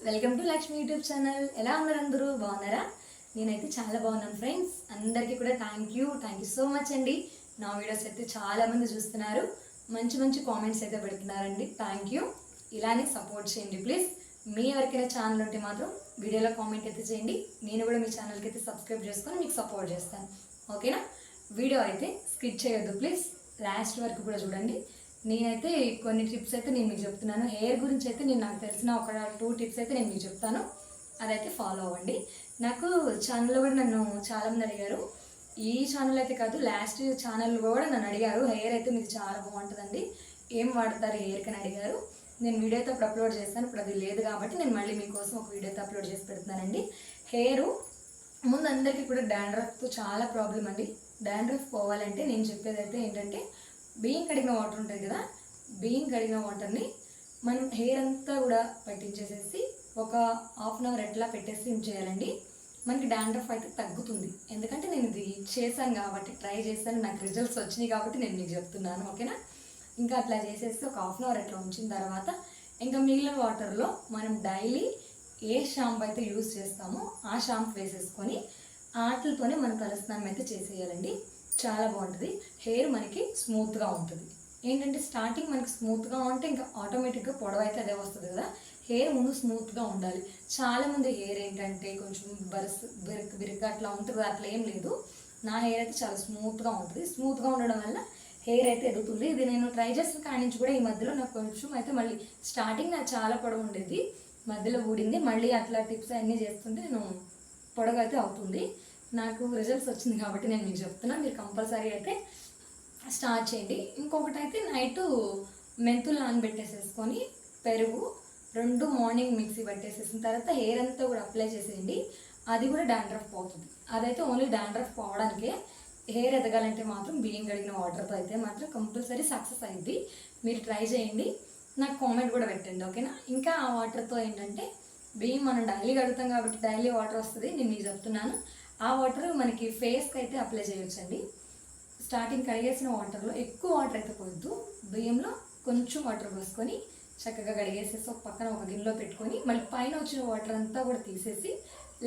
Welcome to Lakshmi YouTube channel. ఎలా ఉన్నారు అందరూ? బాగున్నారా? నేనైతే చాలా బాగున్నాను ఫ్రెండ్స్. అందరికీ కూడా థ్యాంక్ యూ సో మచ్ అండి. నా వీడియోస్ అయితే చాలామంది చూస్తున్నారు, మంచి మంచి కామెంట్స్ అయితే పెడుతున్నారండి. Thank you. ఇలానే సపోర్ట్ చేయండి ప్లీజ్. మీ ఎవరికైనా ఛానల్ ఉంటే మాత్రం వీడియోలో కామెంట్ అయితే చేయండి. నేను కూడా మీ ఛానల్కి అయితే సబ్స్క్రైబ్ చేసుకొని మీకు సపోర్ట్ చేస్తాను, ఓకేనా? వీడియో అయితే స్కిప్ చేయొద్దు ప్లీజ్, లాస్ట్ వరకు కూడా చూడండి. నేనైతే కొన్ని టిప్స్ అయితే నేను మీకు చెప్తున్నాను. హెయిర్ గురించి అయితే నాకు తెలిసిన ఒక 2 టిప్స్ అయితే నేను మీకు చెప్తాను, అదైతే ఫాలో అవ్వండి. నాకు ఛానల్లో కూడా నన్ను చాలామంది అడిగారు, ఈ ఛానల్ అయితే కాదు లాస్ట్ ఛానల్ కూడా నన్ను అడిగారు, హెయిర్ అయితే మీకు చాలా బాగుంటుందండి, ఏం వాడతారు హెయిర్కి అని అడిగారు. నేను వీడియో అయితే అప్పుడు అప్లోడ్ చేస్తాను, ఇప్పుడు అది లేదు కాబట్టి నేను మళ్ళీ మీకోసం ఒక వీడియో అయితే అప్లోడ్ చేసి పెడుతున్నానండి. హెయిర్ ముందు అందరికీ కూడా డాండ్రఫ్తో చాలా ప్రాబ్లం అండి. డాండ్రఫ్ పోవాలంటే నేను చెప్పేది అయితే ఏంటంటే, బియ్యం కడిగిన వాటర్ ఉంటుంది కదా, బియ్యం కడిగిన వాటర్ని మనం హెయిర్ అంతా కూడా పట్టించేసేసి ఒక హాఫ్ అన్ అవర్ ఎట్లా పెట్టేసి ఉంచేయాలండి. మనకి డాండ్రఫ్ అయితే తగ్గుతుంది. ఎందుకంటే నేను ఇది చేశాను కాబట్టి, ట్రై చేశాను, నాకు రిజల్ట్స్ వచ్చినాయి కాబట్టి నేను మీకు చెప్తున్నాను, ఓకేనా? ఇంకా అట్లా చేసేసి ఒక హాఫ్ అన్ అవర్ అట్లా ఉంచిన తర్వాత ఇంకా మిగిలిన వాటర్లో మనం డైలీ ఏ షాంపూ అయితే యూజ్ చేస్తామో ఆ షాంపూ వేసేసుకొని ఆటలతోనే మనం తలస్నానం అయితే చేసేయాలండి. చాలా బాగుంటుంది, హెయిర్ మనకి స్మూత్గా ఉంటుంది. ఏంటంటే స్టార్టింగ్ మనకి స్మూత్గా ఉంటే ఇంకా ఆటోమేటిక్గా పొడవు అయితే అదే వస్తుంది కదా. హెయిర్ ముందు స్మూత్గా ఉండాలి. చాలామంది హెయిర్ ఏంటంటే కొంచెం బిరుగ్గా అట్లా ఉంటుంది, అట్లా ఏం లేదు. నా హెయిర్ అయితే చాలా స్మూత్గా ఉంటుంది. స్మూత్గా ఉండడం వల్ల హెయిర్ అయితే ఎదుగుతుంది. ఇది నేను ట్రై చేసిన కాడి నుంచి కూడా ఈ మధ్యలో నాకు కొంచెం అయితే మళ్ళీ స్టార్టింగ్ నాకు చాలా పొడవు ఉండేది, మధ్యలో ఊడింది. మళ్ళీ అట్లా టిప్స్ అన్నీ చేస్తుంటే నేను పొడవు అయితే అవుతుంది. నాకు రిజల్ట్స్ వచ్చింది కాబట్టి నేను మీకు చెప్తున్నాను, మీరు కంపల్సరీ అయితే స్టార్ట్ చేయండి. ఇంకొకటి అయితే నైటు మెంతులు నానబెట్టేసేసుకొని పెరుగు 2 మార్నింగ్ మిక్సీ పట్టేసేసిన తర్వాత హెయిర్ అంతా కూడా అప్లై చేసేయండి. అది కూడా డాండ్రఫ్ పోతుంది. అదైతే ఓన్లీ డాండ్రఫ్ పోవడానికే. హెయిర్ ఎదగాలంటే మాత్రం బియ్యం కడిగిన వాటర్తో అయితే మాత్రం కంపల్సరీ సక్సెస్ అయింది. మీరు ట్రై చేయండి, నాకు కామెంట్ కూడా పెట్టండి, ఓకేనా? ఇంకా ఆ వాటర్తో ఏంటంటే, బియ్యం మనం డైలీ కడుగుతాం కాబట్టి డైలీ వాటర్ వస్తుంది. నేను మీకు చెప్తున్నాను, ఆ వాటర్ మనకి ఫేస్కి అయితే అప్లై చేయొచ్చండి. స్టార్టింగ్ కడిగేసిన వాటర్లో ఎక్కువ వాటర్ అయితే పోయొద్దు, బియ్యంలో కొంచెం వాటర్ పోసుకొని చక్కగా కడిగేసేసి ఒక పక్కన ఒక గిన్నెలో పెట్టుకొని మళ్ళీ పైన వచ్చిన వాటర్ అంతా కూడా తీసేసి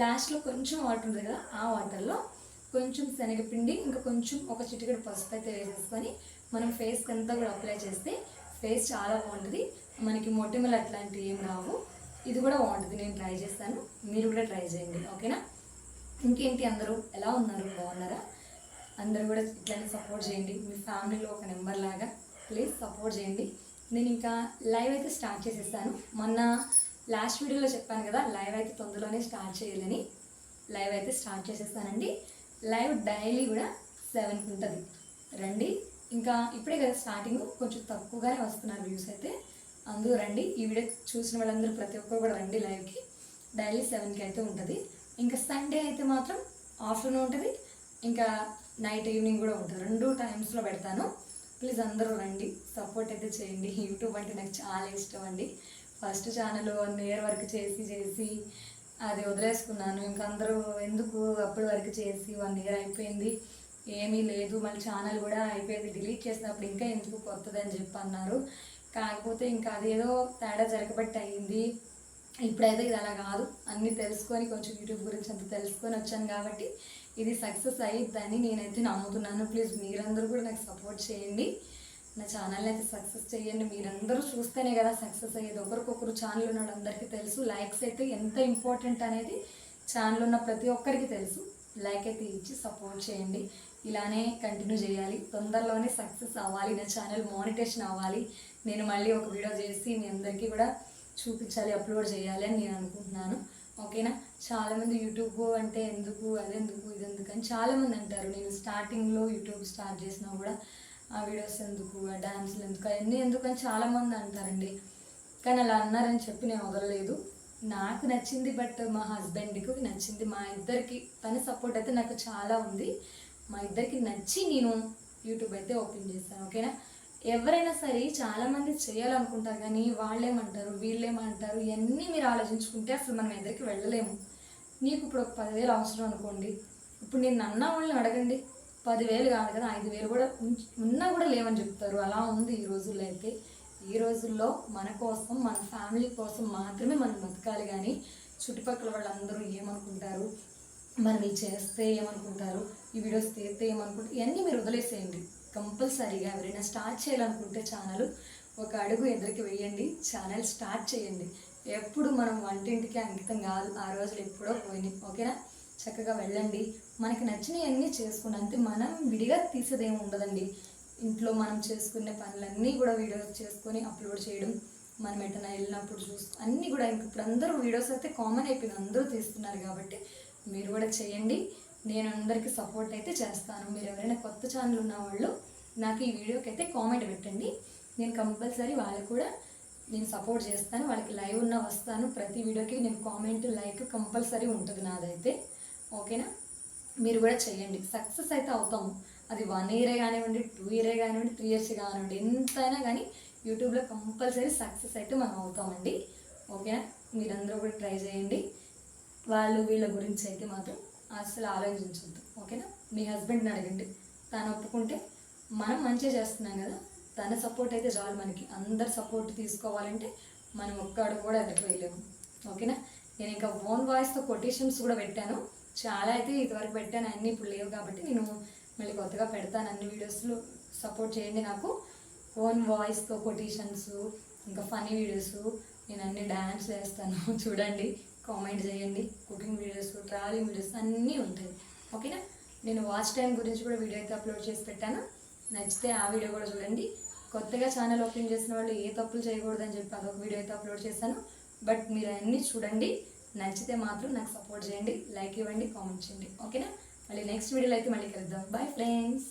లాస్ట్లో కొంచెం వాటర్ ఉంది కదా, ఆ వాటర్లో కొంచెం శనగపిండి ఇంకా కొంచెం ఒక చిటికెడు పసుపు అయితే వేసేసుకొని మనం ఫేస్కి అంతా కూడా అప్లై చేస్తే ఫేస్ చాలా బాగుంటుంది. మనకి మొటిమలు అట్లాంటివి ఏం రావు. ఇది కూడా బాగుంటుంది, నేను ట్రై చేస్తాను, మీరు కూడా ట్రై చేయండి, ఓకేనా? ఇంకేంటి, అందరూ ఎలా ఉన్నారు? బాగున్నారా? అందరూ కూడా ఇట్లానే సపోర్ట్ చేయండి. మీ ఫ్యామిలీలో ఒక నెంబర్ లాగా ప్లీజ్ సపోర్ట్ చేయండి. నేను ఇంకా లైవ్ అయితే స్టార్ట్ చేసేస్తాను. మొన్న లాస్ట్ వీడియోలో చెప్పాను కదా, లైవ్ అయితే తొందరలోనే స్టార్ట్ చేయాలని. లైవ్ అయితే స్టార్ట్ చేసేస్తానండి. లైవ్ డైలీ కూడా 7కి ఉంటుంది, రండి. ఇంకా ఇప్పుడే కదా స్టార్టింగ్, కొంచెం తక్కువగానే వస్తున్నారు వ్యూస్ అయితే, అందరూ రండి. ఈ వీడియో చూసిన వాళ్ళందరూ ప్రతి ఒక్కరు కూడా రండి లైవ్కి. డైలీ 7కి అయితే ఉంటుంది. ఇంకా సండే అయితే మాత్రం ఆఫ్టర్నూన్ ఉంటుంది, ఇంకా నైట్ ఈవినింగ్ కూడా ఉంటుంది. 2 టైమ్స్లో పెడతాను. ప్లీజ్ అందరూ రండి, సపోర్ట్ అయితే చేయండి. యూట్యూబ్ అంటే నాకు చాలా ఇష్టం అండి. ఫస్ట్ ఛానల్ 1 ఇయర్ వరకు చేసి అది వదిలేసుకున్నాను. ఇంకా అందరూ ఎందుకు అప్పటి వరకు చేసి 1 ఇయర్ అయిపోయింది, ఏమీ లేదు, మళ్ళీ ఛానల్ కూడా అయిపోయింది, డిలీట్ చేసినప్పుడు ఇంకా ఎందుకు కొత్తది అని చెప్పి అన్నారు. కాకపోతే ఇంకా అదేదో తేడా జరగబట్టి అయ్యింది. ఇప్పుడైతే ఇది అలా కాదు, అన్నీ తెలుసుకొని కొంచెం యూట్యూబ్ గురించి అంత తెలుసుకొని వచ్చాను కాబట్టి ఇది సక్సెస్ అయ్యిద్దని నేనైతే నమ్ముతున్నాను. ప్లీజ్ మీరందరూ కూడా నాకు సపోర్ట్ చేయండి, నా ఛానల్ని అయితే సక్సెస్ చేయండి. మీరందరూ చూస్తేనే కదా సక్సెస్ అయ్యేది. ఒకరికొకరు ఛానల్ ఉన్న అందరికీ తెలుసు, లైక్స్ అయితే ఎంత ఇంపార్టెంట్ అనేది ఛానల్ ఉన్న ప్రతి ఒక్కరికి తెలుసు. లైక్ అయితే ఇచ్చి సపోర్ట్ చేయండి, ఇలానే కంటిన్యూ చేయాలి. తొందరలోనే సక్సెస్ అవ్వాలి, నా ఛానల్ మానిటైజేషన్ అవ్వాలి. నేను మళ్ళీ ఒక వీడియో చేసి మీ అందరికీ కూడా చూపించాలి, అప్లోడ్ చేయాలి అని నేను అనుకుంటున్నాను, ఓకేనా? చాలామంది యూట్యూబ్ అంటే ఎందుకు, అదెందుకు, ఇదెందుకు అని చాలామంది అంటారు. నేను స్టార్టింగ్లో యూట్యూబ్ స్టార్ట్ చేసినా కూడా ఆ వీడియోస్ ఎందుకు, ఆ డాన్సులు ఎందుకు, అవన్నీ ఎందుకు అని చాలామంది అంటారండి. కానీ అలా అన్నారని చెప్పి నేను వదలలేదు. నాకు నచ్చింది, బట్ మా హస్బెండ్కి నచ్చింది. మా ఇద్దరికి తన సపోర్ట్ అయితే నాకు చాలా ఉంది. మా ఇద్దరికి నచ్చి నేను యూట్యూబ్ అయితే ఓపెన్ చేస్తాను, ఓకేనా? ఎవరైనా సరే చాలామంది చేయాలనుకుంటారు, కానీ వాళ్ళేమంటారు వీళ్ళేమంటారు ఇవన్నీ మీరు ఆలోచించుకుంటే అసలు మనం ఎదురికి వెళ్ళలేము. నీకు ఇప్పుడు ఒక 10,000 అవసరం అనుకోండి, ఇప్పుడు నేను అన్న వాళ్ళని అడగండి, 10,000 కాదు కదా 5,000 కూడా ఉన్నా కూడా లేవని చెప్తారు. అలా ఉంది ఈ రోజుల్లో అయితే. ఈ రోజుల్లో మన కోసం మన ఫ్యామిలీ కోసం మాత్రమే మనం బతకాలి, కానీ చుట్టుపక్కల వాళ్ళందరూ ఏమనుకుంటారు, మనం ఇది చేస్తే ఏమనుకుంటారు, ఈ వీడియోస్ తీస్తే ఏమనుకుంటారు, ఇవన్నీ మీరు వదిలేసేయండి. కంపల్సరీగా ఎవరైనా స్టార్ట్ చేయాలనుకుంటే ఛానల్ ఒక అడుగు ఎదురికి వేయండి, ఛానల్ స్టార్ట్ చేయండి. ఎప్పుడు మనం వంటింటికి అంకితం కాదు, ఆ రోజులు ఎప్పుడో పోయినాయి. ఓకేనా? చక్కగా వెళ్ళండి, మనకి నచ్చినవన్నీ చేసుకోండి. అంతే, మనం విడిగా తీసేదేమి ఉండదండి. ఇంట్లో మనం చేసుకునే పనులన్నీ కూడా వీడియోస్ చేసుకొని అప్లోడ్ చేయడం, మనం ఎటైనా వెళ్ళినప్పుడు అన్నీ కూడా. ఇంక ఇప్పుడు అందరూ వీడియోస్ అయితే కామన్ అయిపోయింది, అందరూ తీస్తున్నారు కాబట్టి మీరు కూడా చేయండి. నేను అందరికీ సపోర్ట్ అయితే చేస్తాను. మీరు ఎవరైనా కొత్త ఛానల్ ఉన్న వాళ్ళు నాకు ఈ వీడియోకి అయితే కామెంట్ పెట్టండి, నేను కంపల్సరీ వాళ్ళకు కూడా నేను సపోర్ట్ చేస్తాను. వాళ్ళకి లైవ్ ఉన్న వస్తాను, ప్రతి వీడియోకి నేను కామెంట్ లైక్ కంపల్సరీ ఉంటుంది నాదైతే. ఓకేనా? మీరు కూడా చేయండి, సక్సెస్ అయితే అవుతాము. అది 1 ఇయరే కానివ్వండి, 2 ఇయరే కానివ్వండి, 3 ఇయర్స్ కానివ్వండి, ఎంతైనా కానీ యూట్యూబ్లో కంపల్సరీ సక్సెస్ అయితే మనం అవుతామండి. ఓకేనా? మీరందరూ కూడా ట్రై చేయండి. వాళ్ళు వీళ్ళ గురించి అయితే మాత్రం అసలు ఆలోచించొద్దు. ఓకేనా? మీ హస్బెండ్ని అడగండి, తను ఒప్పుకుంటే మనం మంచిగా చేస్తున్నాం కదా, తన సపోర్ట్ అయితే చాలు మనకి. అందరు సపోర్ట్ తీసుకోవాలంటే మనం ఒక్క అడుగు కూడా ఎదగలేము. ఓకేనా? నేను ఇంకా ఓన్ వాయిస్తో కొటేషన్స్ కూడా పెట్టాను, చాలా అయితే ఇదివరకు పెట్టాను, అన్నీ ఇప్పుడు లేవు కాబట్టి నేను మళ్ళీ కొత్తగా పెడతాను. అన్ని వీడియోస్లో సపోర్ట్ చేయండి నాకు. ఓన్ వాయిస్తో కొటేషన్స్, ఇంకా ఫనీ వీడియోస్, నేను అన్ని డ్యాన్స్ చేస్తాను చూడండి, కామెంట్ చేయండి. కుకింగ్ వీడియోస్, ట్రావెలింగ్ వీడియోస్ అన్నీ ఉంటాయి. ఓకేనా? నేను వాచ్ టైం గురించి కూడా వీడియో అయితే అప్లోడ్ చేసి పెట్టాను, నచ్చితే ఆ వీడియో కూడా చూడండి. కొత్తగా ఛానల్ ఓపెన్ చేసిన వాళ్ళు ఏ తప్పులు చేయకూడదని చెప్పి అదొక వీడియో అయితే అప్లోడ్ చేశాను. బట్ మీరు అన్నీ చూడండి, నచ్చితే మాత్రం నాకు సపోర్ట్ చేయండి, లైక్ ఇవ్వండి, కామెంట్ చేయండి. ఓకేనా? మళ్ళీ నెక్స్ట్ వీడియోలో అయితే మళ్ళీ కలుద్దాం. Bye friends.